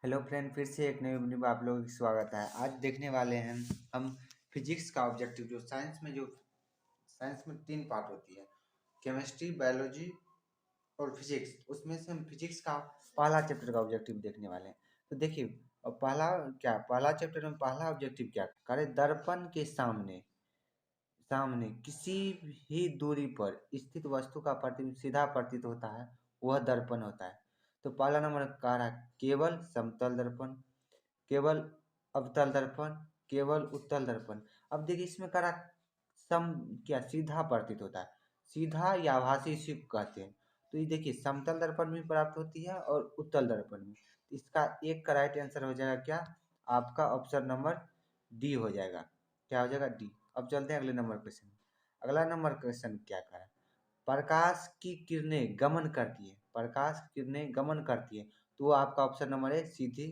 Hello friend, फिर से एक नई वीडियो में आप लोगों का स्वागत है। आज देखने वाले हैं हम फिजिक्स का ऑब्जेक्टिव। जो साइंस में तीन पार्ट होती है, केमिस्ट्री, बायोलॉजी और फिजिक्स। उसमें से हम फिजिक्स का पहला चैप्टर का ऑब्जेक्टिव देखने वाले हैं। तो देखिए, पहला चैप्टर में पहला ऑब्जेक्टिव क्या करे। दर्पण के सामने सामने किसी भी दूरी पर स्थित वस्तु का प्रतिबिंब सीधा प्रतीत होता है, वह दर्पण होता है। तो पहला नंबर कह रहा है केवल समतल दर्पण, केवल अवतल दर्पण, केवल उत्तल दर्पण। अब देखिए, इसमें करा सम क्या सीधा प्रतीत होता है, सीधा या आभासी इसी को कहते हैं। तो ये देखिए, समतल दर्पण भी प्राप्त होती है और उत्तल दर्पण भी। इसका एक का राइट आंसर हो जाएगा क्या, आपका ऑप्शन नंबर डी हो जाएगा। क्या हो जाएगा, डी। अब चलते हैं अगले नंबर क्वेश्चन। अगला नंबर क्वेश्चन क्या कहा, प्रकाश की किरणें गमन करती है, प्रकाश की किरणें गमन करती है। तो वो आपका ऑप्शन नंबर है सीधी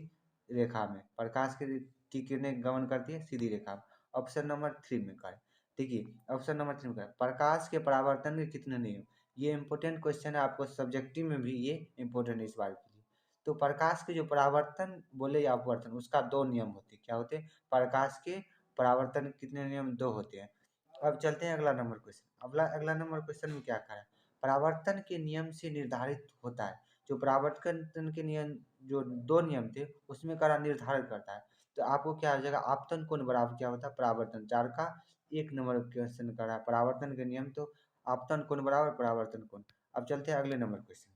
रेखा में। प्रकाश की किरणें गमन करती है सीधी रेखा में। ऑप्शन नंबर 3 में करें। देखिए, ऑप्शन नंबर 3 में करें, प्रकाश के परावर्तन के कितने नियम। ये इंपॉर्टेंट क्वेश्चन है, आपको सब्जेक्टिव में भी ये इंपॉर्टेंट है इस बार के लिए। तो प्रकाश के जो परावर्तन बोले या अपवर्तन, उसका दो नियम होते हैं। क्या होते हैं, प्रकाश के परावर्तन के कितने नियम, दो होते हैं। अब चलते हैं अगला नंबर क्वेश्चन। अगला नंबर क्वेश्चन में क्या कहा है, परावर्तन के नियम से निर्धारित होता है। जो परावर्तन के नियम, जो दो नियम थे, उसमें करा निर्धारित करता है। तो आपको क्या हो जाएगा, आपतन कोण बराबर क्या होता है, परावर्तन। 4 का 1 नंबर क्वेश्चन करा है, परावर्तन के नियम तो आपतन कोण बराबर परावर्तन कोण। अब चलते हैं अगले नंबर क्वेश्चन।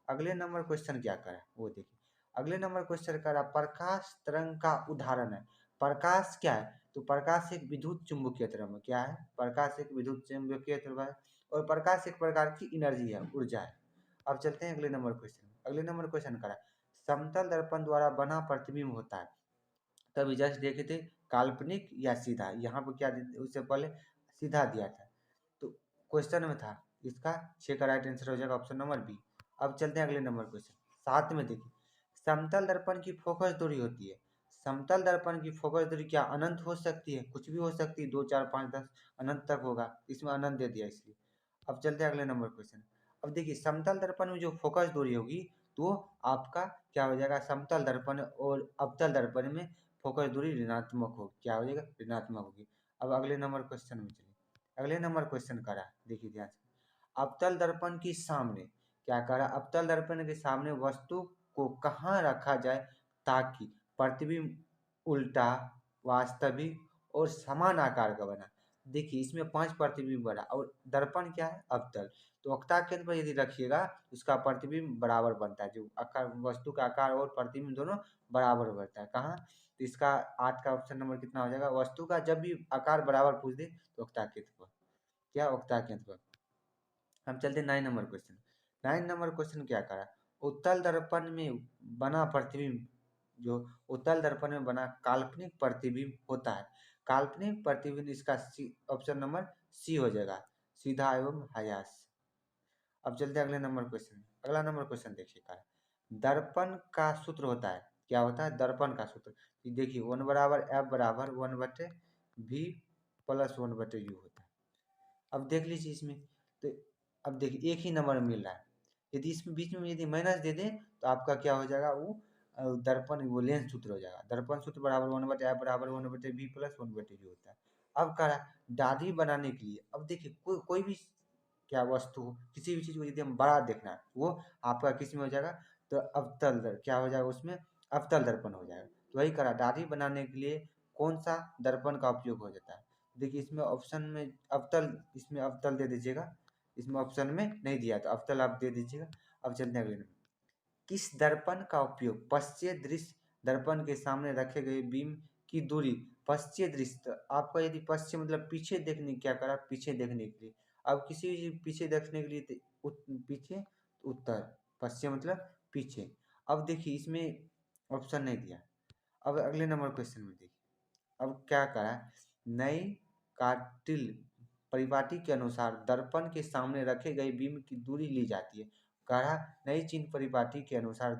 अगले नंबर क्वेश्चन क्या करा है वो देखिए। अगले नंबर क्वेश्चन करा प्रकाश तरंग का उदाहरण है। प्रकाश क्या है, तो प्रकाश एक विद्युत चुंबकीय तरंग। क्या है, प्रकाश एक विद्युत चुंबकीय तरंग है और प्रकाश एक प्रकार की एनर्जी है, ऊर्जा है। अब चलते हैं अगले नंबर क्वेश्चन। अगले नंबर क्वेश्चन करा, समतल दर्पण द्वारा बना प्रतिबिंब होता है। तभी जस्ट देखे थे, काल्पनिक या सीधा। यहाँ पर क्या उससे पहले सीधा दिया था। तो क्वेश्चन में था, इसका 6 का राइट आंसर हो जाएगा ऑप्शन नंबर बी। अब चलते हैं अगले नंबर क्वेश्चन। साथ में देखिए, समतल दर्पण की फोकस दूरी होती है। समतल दर्पण की फोकस दूरी क्या अनंत हो सकती है, कुछ भी हो सकती है, 2 4 5 10 अनंत तक होगा। इसमें अनंत दे दिया इसलिए। अब चलते हैं अगले नंबर क्वेश्चन। अब देखिए, समतल दर्पण में जो फोकस दूरी होगी, तो आपका क्या हो जाएगा, समतल दर्पण और अवतल दर्पण में फोकस दूरी ऋणात्मक होगी। क्या हो जाएगा, ऋणात्मक होगी। अब अगले नंबर क्वेश्चन में चलिए। अगले नंबर क्वेश्चन करा, देखिए ध्यान से। अवतल दर्पण के सामने क्या करा, अवतल दर्पण के सामने वस्तु को कहाँ रखा जाए ताकि प्रतिबिंब उल्टा, वास्तविक और समान आकार का बना। देखिए, इसमें 5 प्रतिबिंब बना और दर्पण क्या है, अवतल। तो अवक्ता केंद्र पर यदि रखिएगा, उसका प्रतिबिंब बराबर बनता है। जो आकार, वस्तु का आकार और प्रतिबिंब दोनों बराबर बनता है। कहाँ, तो इसका 8 का ऑप्शन नंबर कितना हो जाएगा, वस्तु का जब भी आकार बराबर पूछ दे तो अवक्ता केंद्र पर। क्या, अवक्ता केंद्र पर। हम चलते 9 नंबर क्वेश्चन। 9 नंबर क्वेश्चन क्या करा, उत्तल दर्पण में बना प्रतिबिंब, जो उत्तल दर्पण में बना काल्पनिक प्रतिबिंब होता है। काल्पनिक प्रतिबिंब इसका ऑप्शन नंबर सी हो जाएगा, सीधा एवं हायास। अब चलते हैं अगले नंबर क्वेश्चन। अगला नंबर क्वेश्चन देखिए का, दर्पण का सूत्र होता है। क्या होता है, दर्पण का सूत्र। देखिए, 1 बराबर एफ बराबर 1 बटे वी प्लस 1 बटे यू होता है। अब देख लीजिए इसमें, तो अब देखिए एक ही नंबर मिल रहा है। यदि इसमें बीच में यदि माइनस दे दें तो आपका क्या हो जाएगा, वो दर्पण वो लेंस सूत्र हो जाएगा। दर्पण सूत्र बराबर 1 बटे एफ बराबर 1 बटे वी प्लस 1 बटे यू होता है। अब कह रहा है दाढ़ी बनाने के लिए। अब देखिए, कोई भी क्या वस्तु हो, किसी भी चीज़ को यदि हम बड़ा देखना है, वो आपका किस में हो जाएगा, तो अवतल क्या हो जाएगा, उसमें अवतल दर्पण हो जाएगा। तो वही करा, दाढ़ी बनाने के लिए कौन सा दर्पण का उपयोग हो जाता है। देखिए, इसमें ऑप्शन में अवतल, इसमें अवतल दे दीजिएगा। इसमें ऑप्शन में नहीं दिया तो अवतल आप दे दीजिएगा। अब चलते हैं अगले नंबर। किस दर्पण का उपयोग पश्चिम दृश्य दर्पण के सामने रखे गए बीम की दूरी, पश्चिम दृश्य, तो आपका यदि पश्चिम मतलब पीछे देखने, क्या करा, पीछे देखने के लिए। अब किसी भी पीछे देखने के लिए पीछे, उत्तर, पश्चिम मतलब पीछे। अब देखिए, इसमें ऑप्शन नहीं दिया। अब अगले नंबर क्वेश्चन में देखिए, अब क्या करा, नई कार्टिल परिपाटी के अनुसार दर्पण के सामने रखे गए बीम की दूरी ली जाती है। कहा, नई चीन परिपाटी के अनुसार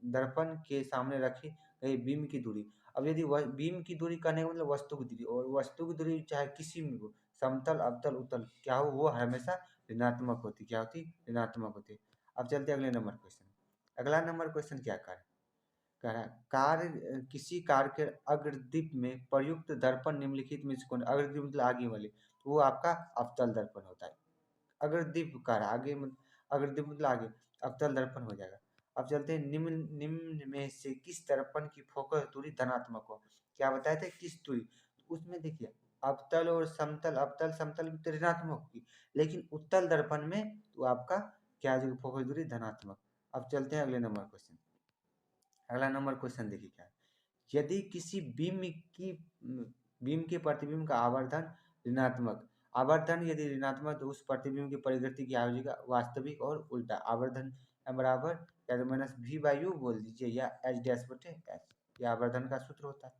दर्पण के सामने रखी गई बीम की दूरी। अब यदि बीम की दूरी करने का मतलब वस्तु की दूरी, और वस्तु की दूरी चाहे किसी में हो, समतल अवतल उत्तल क्या हो, वो हमेशा ऋणात्मक होती। क्या होती, ऋणात्मक होती। अब चलते अगले नंबर क्वेश्चन। अगला नंबर क्वेश्चन क्या कर, कह रहा है किसी कार के अग्रदीप में प्रयुक्त दर्पण निम्नलिखित में से कौन, अग्रदीप मतलब आगे वाले, तो वो आपका अवतल दर्पण होता है। अग्रदीप कार आगे अग्रदीप मतलब आगे, अवतल दर्पण हो जाएगा। अब चलते हैं निम्न निम्न में से किस दर्पण की फोकस दूरी धनात्मक हो। क्या बताए थे, किस दूरी, तो उसमें देखिए अवतल और समतल, अवतल समतल में तो ऋणात्मक होगी, लेकिन उत्तल दर्पण में तो आपका क्या जो फोकस दूरी धनात्मक। अब चलते हैं अगले नंबर क्वेश्चन। अगला नंबर क्वेश्चन देखिए क्या है, यदि किसी बीम के प्रतिबिंब का आवर्धन ऋणात्मक, आवर्धन यदि ऋणात्मक तो उस प्रतिबिंब की परिगति क्या हो जाएगा, वास्तविक और उल्टा। आवर्धन बराबर या तो माइनस वी बाई यू बोल दीजिए, या एच डैश बटे एच, ये आवर्धन का सूत्र होता है।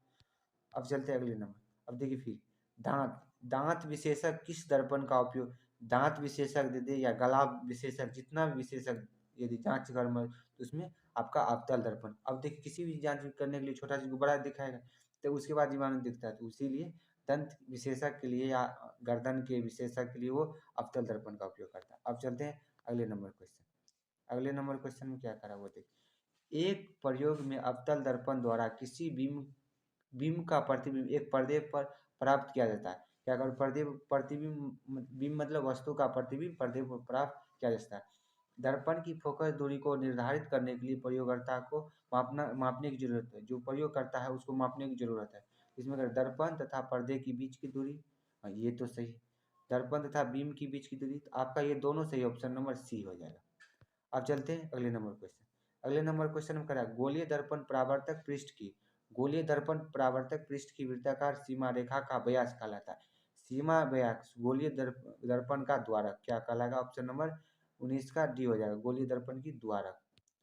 अब चलते हैं अगले नंबर। अब देखिए फिर दांत, दांत विशेषक किस दर्पण का उपयोग, दांत विशेषक दे दे या गला विशेषक, जितना भी विशेषक यदि जांच कर तो उसमें आपका अवतल दर्पण। अब देखिए किसी भी जांच करने के लिए छोटा चीज को बड़ा दिखाएगा, तो उसके बाद जीवाणु दिखता है, तो इसीलिए दंत विशेषक के लिए या गर्दन के विशेषक के लिए वो अवतल दर्पण का उपयोग करता है। अब चलते हैं अगले नंबर क्वेश्चन। अगले नंबर क्वेश्चन में क्या करा वो देखिए, एक प्रयोग में अवतल दर्पण द्वारा किसी बीम बीम का प्रतिबिंब एक पर्दे पर प्राप्त किया जाता है। क्या कर पर्दे प्रतिबिंब, बीम मतलब वस्तु का प्रतिबिंब पर्दे पर प्राप्त किया जाता है। दर्पण की फोकस दूरी को निर्धारित करने के लिए प्रयोगकर्ता को मापने की जरूरत है, जो प्रयोग करता है उसको मापने की जरूरत है। इसमें अगर दर्पण तथा पर्दे की बीच की दूरी, हाँ ये तो सही, दर्पण तथा बीम की बीच की दूरी, तो आपका ये दोनों सही, ऑप्शन नंबर सी हो जाएगा। अब चलते हैं अगले नंबर क्वेश्चन। अगले नंबर क्वेश्चन में करा गोलीय दर्पण परावर्तक पृष्ठ की, गोलीय दर्पण परावर्तक पृष्ठ की वृत्ताकार सीमा रेखा का व्यास कहलाता है। सीमा व्यास गोलीय दर्पण का द्वारक क्या कहलाएगा, ऑप्शन नंबर 19 का डी हो जाएगा, गोलीय दर्पण की द्वारक।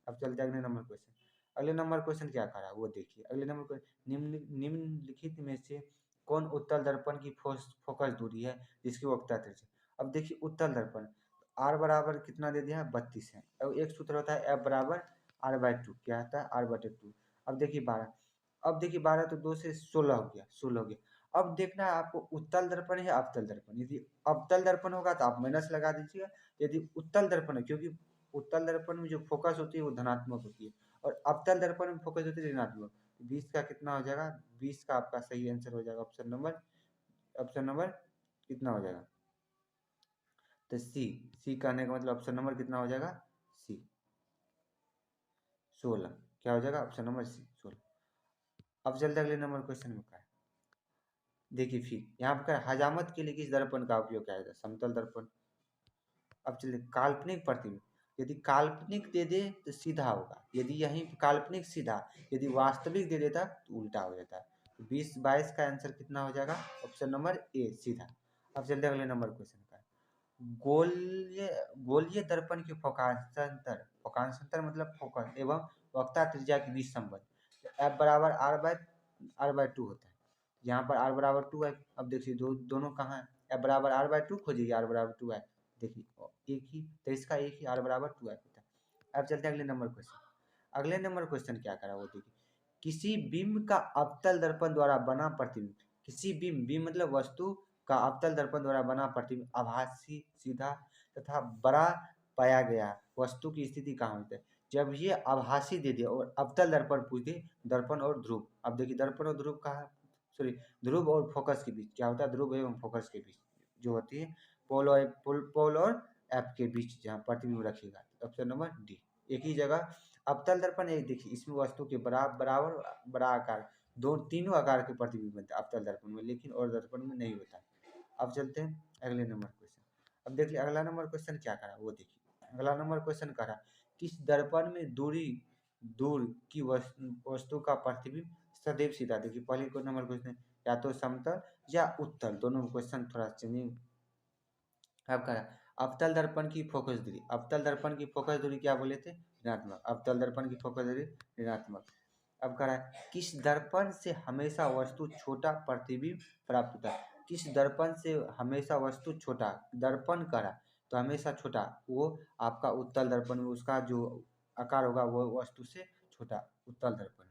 अब चलते हैं अगले नंबर क्वेश्चन। अगले नंबर क्वेश्चन क्या करा वो देखिए, अगले नंबर क्वेश्चन, निम्नलिखित में से कौन उत्तल दर्पण की फोकस दूरी है जिसकी वक्रता त्रिज्या। अब देखिए उत्तल दर्पण आर बराबर कितना दे दिया है, 32 है। अब एक सूत्र होता है एफ बराबर आर बाई टू, क्या आता है आर बटे टू। अब देखिए 12, अब देखिए 12 तो 2 से 16 हो गया, 16 हो गया। अब देखना है आपको उत्तल दर्पण है अवतल दर्पण, यदि अवतल दर्पण होगा तो आप माइनस लगा दीजिएगा, यदि उत्तल दर्पण है, क्योंकि उत्तल दर्पण में जो फोकस होती है वो धनात्मक होती है और अवतल दर्पण में फोकस होती है ऋणात्मक। 20 का कितना हो जाएगा, 20 का आपका सही आंसर हो जाएगा ऑप्शन नंबर कितना हो जाएगा, तो सी। सी कहने का मतलब ऑप्शन नंबर कितना हो जाएगा, सी 16, क्या हो जाएगा ऑप्शन नंबर सी 16। अब चलते अगले नंबर क्वेश्चन में क्या है, देखिए फिर यहाँ पर हजामत के लिए किस दर्पण का उपयोग किया जाता है, समतल दर्पण। अब चलिए काल्पनिक प्रतिबिंब, यदि काल्पनिक दे दे तो सीधा होगा, यदि यहीं काल्पनिक सीधा, यदि वास्तविक दे देता तो उल्टा हो जाता है। 20-22 का आंसर कितना हो जाएगा, ऑप्शन नंबर ए सीधा। अब चलते अगले नंबर क्वेश्चन का, गोलीय गोलीय दर्पण के फोकांतर, फोकांतर मतलब फोकस एवं वक्ता त्रिज्या के बीच संबंध, एफ बराबर आर बाई टू होता है। यहाँ पर आर बराबर टू है, अब देखिए दोनों कहाँ है, एफ बराबर आर बाई टू खोजिए, आर बराबर टू है, देखिए एक ही, तो इसका एक ही आर बराबर टू है। अब चलते हैं अगले नंबर क्वेश्चन। अगले नंबर क्वेश्चन क्या करा वो देखिए, किसी बिंब का अवतल दर्पण द्वारा बना प्रतिबिंब, किसी बिंब, बिंब मतलब वस्तु का अवतल दर्पण द्वारा बना प्रतिबिंब आभासी सीधा तथा बड़ा पाया गया वस्तु की स्थिति कहाँ होती है, जब ये आभासी दे दे और अवतल दर्पण पूछ दे, दर्पण और ध्रुव। अब देखिए दर्पण और ध्रुव कहाँ, सॉरी ध्रुव और फोकस के बीच क्या होता है, ध्रुव एवं फोकस के बीच जो होती है पोल और एफ के बीच जहाँ प्रतिबिंब रखेगा, ऑप्शन नंबर डी। एक ही जगह अवतल दर्पण, एक देखिए इसमें वस्तु के बराबर बड़ा आकार, दो तीनों आकार के प्रतिबिंब बनते हैं अवतल दर्पण में, लेकिन और दर्पण में नहीं होता। अब चलते हैं अगले नंबर क्वेश्चन। अब देख लिया अगला नंबर क्वेश्चन क्या करा वो देखिए, अगला नंबर क्वेश्चन करा किस दर्पण में दूर की वस्तु का प्रतिबिंब सदैव सीधा। देखिए पहले को नंबर क्वेश्चन या तो समतल या उत्तल, दोनों क्वेश्चन थोड़ा चेंजिंग। अब करा अवतल दर्पण की फोकस दूरी, अवतल दर्पण की फोकस दूरी क्या बोले थे, ऋणात्मक, अवतल दर्पण की फोकस दूरी ऋणात्मक। अब करा किस दर्पण से हमेशा वस्तु छोटा प्रतिबिंब प्राप्त होता है, किस दर्पण से हमेशा वस्तु छोटा, दर्पण करा तो हमेशा छोटा, वो आपका उत्तल दर्पण में उसका जो आकार होगा वो वस्तु से छोटा, उत्तल दर्पण।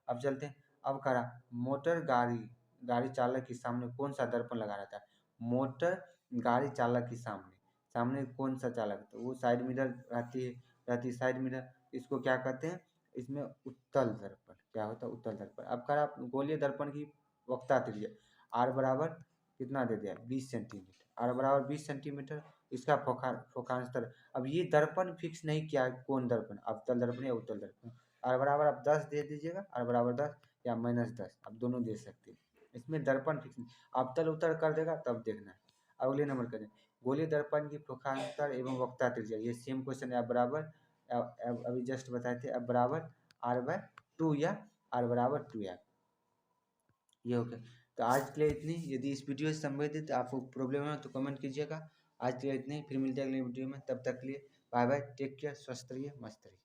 अब चलते हैं, अब करा मोटर गाड़ी चालक के सामने कौन सा दर्पण लगा रहता है, मोटर गाड़ी चालक के सामने, सामने कौन सा चालक, तो वो साइड मिरर रहती है साइड मिरर, इसको क्या कहते हैं, इसमें उत्तल दर्पण, क्या होता है उत्तल दर्पण। अब कह रहा गोलीय दर्पण की वक्ता त्रिज्या आर बराबर कितना दे दिया 20 सेंटीमीटर, आर बराबर 20 सेंटीमीटर, इसका फोकांतर। अब ये दर्पण फिक्स नहीं किया कौन दर्पण, अवतल दर्पण या उत्तल दर्पण। आर बराबर आप 10 दे दीजिएगा, आर बराबर 10 या -10 आप दोनों दे सकते हैं। इसमें दर्पण फिक्स नहीं, अवतल उत्तल कर देगा तब देखना है। अगले नंबर करें गोलीय दर्पण की फोकांतर एवं वक्ता त्रिज्या, ये सेम क्वेश्चन है। बराबर अभी जस्ट बताए थे, अब बराबर r/2 या r/2 ये हो गया। तो आज के लिए इतनी। यदि इस वीडियो से संबंधित आपको प्रॉब्लम है तो कमेंट कीजिएगा। आज के लिए इतनी, फिर मिलते हैं अगले वीडियो में। तब तक के लिए बाय बाय, टेक केयर, स्वस्थ रहिए, मस्त रहिए।